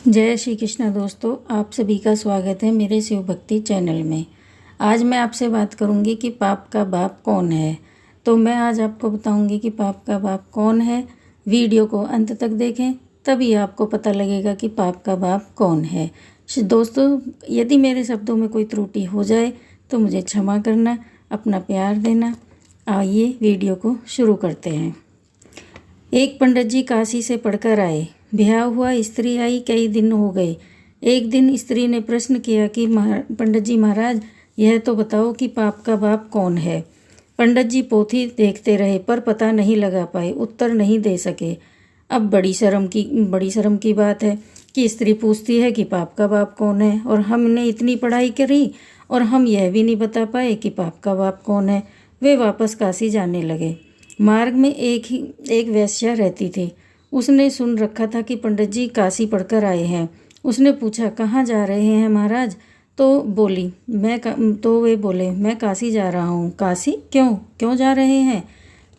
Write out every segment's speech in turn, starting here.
जय श्री कृष्णा दोस्तों, आप सभी का स्वागत है मेरे शिव भक्ति चैनल में। आज मैं आपसे बात करूंगी कि पाप का बाप कौन है। तो मैं आज आपको बताऊंगी कि पाप का बाप कौन है। वीडियो को अंत तक देखें, तभी आपको पता लगेगा कि पाप का बाप कौन है। दोस्तों, यदि मेरे शब्दों में कोई त्रुटि हो जाए तो मुझे क्षमा करना, अपना प्यार देना। आइए वीडियो को शुरू करते हैं। एक पंडित जी काशी से पढ़कर आए। ब्याह हुआ, स्त्री आई, कई दिन हो गए। एक दिन स्त्री ने प्रश्न किया कि पंडित जी महाराज, यह तो बताओ कि पाप का बाप कौन है। पंडित जी पोथी देखते रहे पर पता नहीं लगा पाए, उत्तर नहीं दे सके। अब बड़ी शर्म की बात है कि स्त्री पूछती है कि पाप का बाप कौन है, और हमने इतनी पढ़ाई करी और हम यह भी नहीं बता पाए कि पाप का बाप कौन है। वे वापस काशी जाने लगे। मार्ग में एक वेश्या रहती थी। उसने सुन रखा था कि पंडित जी काशी पढ़कर आए हैं। उसने पूछा, कहाँ जा रहे हैं महाराज? तो वे बोले, मैं काशी जा रहा हूँ। काशी? क्यों जा रहे हैं?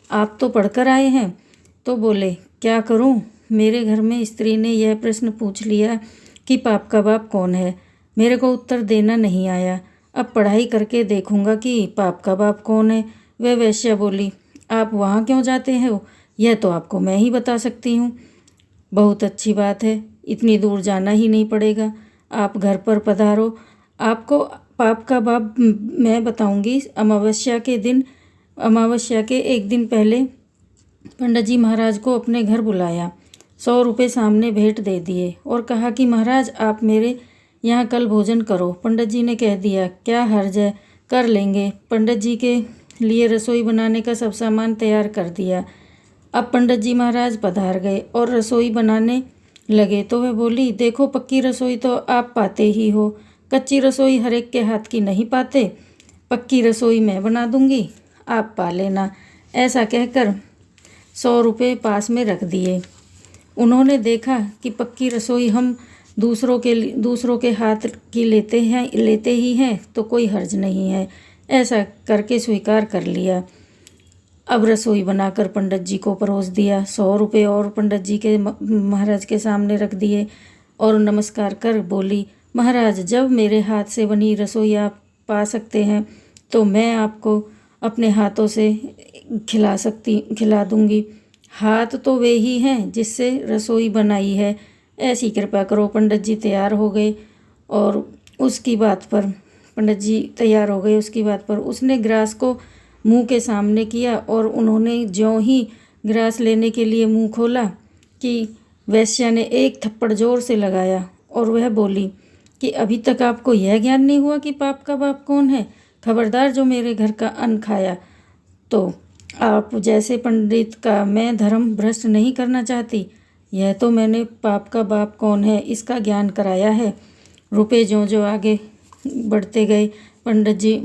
आप तो पढ़कर आए हैं। तो बोले, क्या करूँ, मेरे घर में स्त्री ने यह प्रश्न पूछ लिया कि पाप का बाप कौन है। मेरे को उत्तर देना नहीं आया। अब पढ़ाई करके देखूंगा कि पाप का बाप कौन है। वह वेश्या बोली, आप वहाँ क्यों जाते हो? यह तो आपको मैं ही बता सकती हूँ। बहुत अच्छी बात है, इतनी दूर जाना ही नहीं पड़ेगा। आप घर पर पधारो, आपको पाप का बाप मैं बताऊँगी। अमावस्या के एक दिन पहले पंडित जी महाराज को अपने घर बुलाया। 100 रुपये सामने भेंट दे दिए और कहा कि महाराज, आप मेरे यहाँ कल भोजन करो। पंडित जी ने कह दिया, क्या हर्ज है, कर लेंगे। पंडित जी के लिए रसोई बनाने का सब सामान तैयार कर दिया। अब पंडित जी महाराज पधार गए और रसोई बनाने लगे तो वह बोली, देखो, पक्की रसोई तो आप पाते ही हो, कच्ची रसोई हर एक के हाथ की नहीं पाते। पक्की रसोई मैं बना दूंगी, आप पा लेना। ऐसा कहकर 100 रुपये पास में रख दिए। उन्होंने देखा कि पक्की रसोई हम दूसरों के हाथ की लेते ही हैं तो कोई हर्ज नहीं है। ऐसा करके स्वीकार कर लिया। अब रसोई बनाकर पंडित जी को परोस दिया। 100 रुपये और पंडित जी के महाराज के सामने रख दिए और नमस्कार कर बोली, महाराज, जब मेरे हाथ से बनी रसोई आप पा सकते हैं तो मैं आपको अपने हाथों से खिला दूंगी। हाथ तो वे ही हैं जिससे रसोई बनाई है, ऐसी कृपा करो। पंडित जी तैयार हो गए और उसकी बात पर उसने ग्रास को मुंह के सामने किया और उन्होंने ज्यों ही ग्रास लेने के लिए मुंह खोला कि वेश्या ने एक थप्पड़ जोर से लगाया और वह बोली कि अभी तक आपको यह ज्ञान नहीं हुआ कि पाप का बाप कौन है? खबरदार जो मेरे घर का अन्न खाया। तो आप जैसे पंडित का मैं धर्म भ्रष्ट नहीं करना चाहती। यह तो मैंने पाप का बाप कौन है इसका ज्ञान कराया है। रुपए जो आगे बढ़ते गए, पंडित जी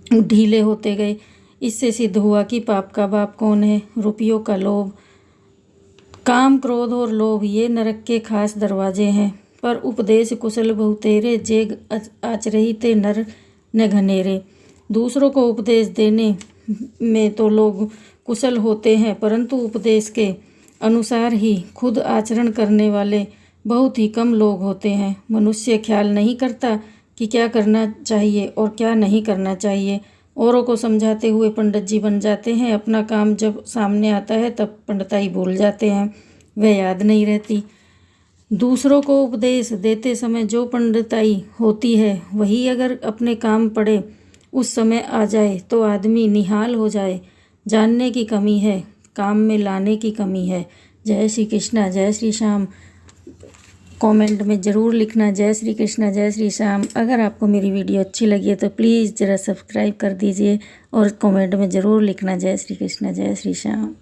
ढीले होते गए। इससे सिद्ध हुआ कि पाप का बाप कौन है। रुपयों का लोभ, काम, क्रोध और लोभ ये नरक के खास दरवाजे हैं। पर उपदेश कुशल बहुतेरे, जेग आचरही ते नर न घनेरे। दूसरों को उपदेश देने में तो लोग कुशल होते हैं, परंतु उपदेश के अनुसार ही खुद आचरण करने वाले बहुत ही कम लोग होते हैं। मनुष्य ख्याल नहीं करता कि क्या करना चाहिए और क्या नहीं करना चाहिए। औरों को समझाते हुए पंडित जी बन जाते हैं। अपना काम जब सामने आता है तब पंडिताई भूल जाते हैं, वह याद नहीं रहती। दूसरों को उपदेश देते समय जो पंडिताई होती है वही अगर अपने काम पड़े उस समय आ जाए तो आदमी निहाल हो जाए। जानने की कमी है, काम में लाने की कमी है। जय श्री कृष्णा, जय श्री श्याम। कमेंट में ज़रूर लिखना, जय श्री कृष्णा, जय श्री श्याम। अगर आपको मेरी वीडियो अच्छी लगी है तो प्लीज़ ज़रा सब्सक्राइब कर दीजिए और कमेंट में ज़रूर लिखना, जय श्री कृष्णा, जय श्री श्याम।